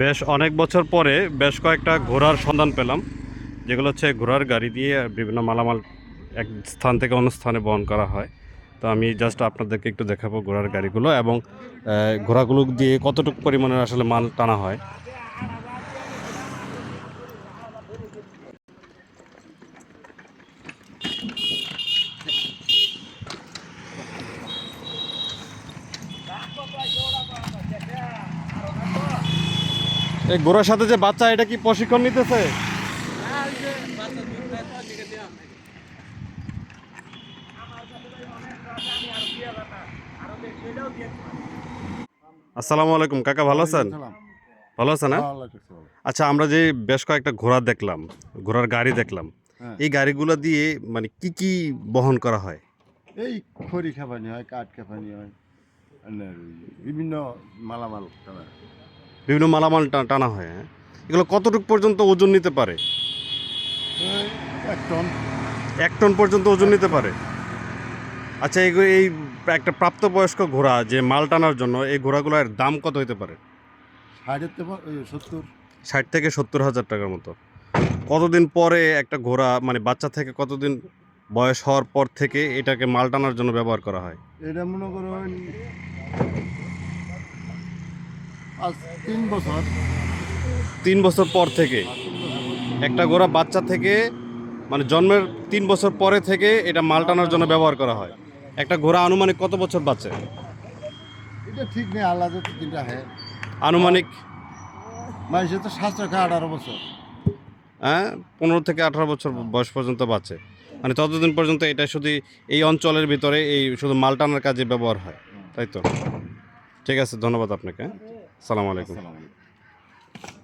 বেশ অনেক বছর পরে বেশ কয়েকটা ঘোড়ার সন্ধান পেলাম, যেগুলো হচ্ছে ঘোড়ার গাড়ি দিয়ে বিভিন্ন মালামাল এক স্থান থেকে অন্য স্থানে বহন করা হয়। তো আমি জাস্ট আপনাদেরকে একটু দেখাবো ঘোড়ার গাড়িগুলো এবং ঘোড়াগুলো দিয়ে কতটুকু পরিমাণের আসলে মাল টানা হয়। এই ঘোড়ার সাথে যে বাচ্চা, এটা কি প্রশিক্ষণ নিতেছে? আসসালামু আলাইকুম কাকা, ভালো আছেন? ভালো আছেন না? আচ্ছা, আমরা যে বেশ কয়েকটা ঘোড়া দেখলাম, ঘোড়ার গাড়ি দেখলাম, হ্যাঁ, এই গাড়িগুলো দিয়ে মানে কি কি বহন করা হয়? এই খড়ি খেপানি হয়, কাঠ খেপানি হয়, আর বিভিন্ন মালামাল টানা। বিভিন্ন মালামাল টানা হয়, হ্যাঁ? এগুলো কতটুকু পর্যন্ত ওজন নিতে পারে? এই 1 টন। 1 টন পর্যন্ত ওজন নিতে পারে। আচ্ছা, এই একটা প্রাপ্তবয়স্ক ঘোড়া যে মাল টানার জন্য, এই ঘোড়াগুলোর দাম কত হতে পারে? 70। 60 থেকে 70 হাজার টাকার মতো। কতদিন পরে একটা ঘোড়া মানে বাচ্চা থেকে কতদিন বয়স হওয়ার পর থেকে এটাকে মাল টানার জন্য ব্যবহার করা হয়? এটা মনে করুন 3 বছর। 3 বছর পর থেকে 3 বছর। একটা ঘোড়া বাচ্চা থেকে মানে জন্মের 3 বছর পরে থেকে এটা মাল টানার জন্য ব্যবহার করা হয়। একটা ঘোড়া আনুমানিক কত বছর বাঁচে? এটা ঠিক নেই, আলাদা তো 3টা হ্যাঁ। আনুমানিক মানুষের তো শাস্ত্র খায় 18 বছর। হ্যাঁ, 15 থেকে 18 বছর বয়স পর্যন্ত বাঁচে। মানে ততদিন পর্যন্ত এটা শুধু এই অঞ্চলের ভিতরে এই শুধু মাল টানার কাজে ব্যবহার হয়, তাই তো? ঠিক আছে, ধন্যবাদ আপনাকে, হ্যাঁ? আসসালামু আলাইকুম। আসসালামু আলাইকুম।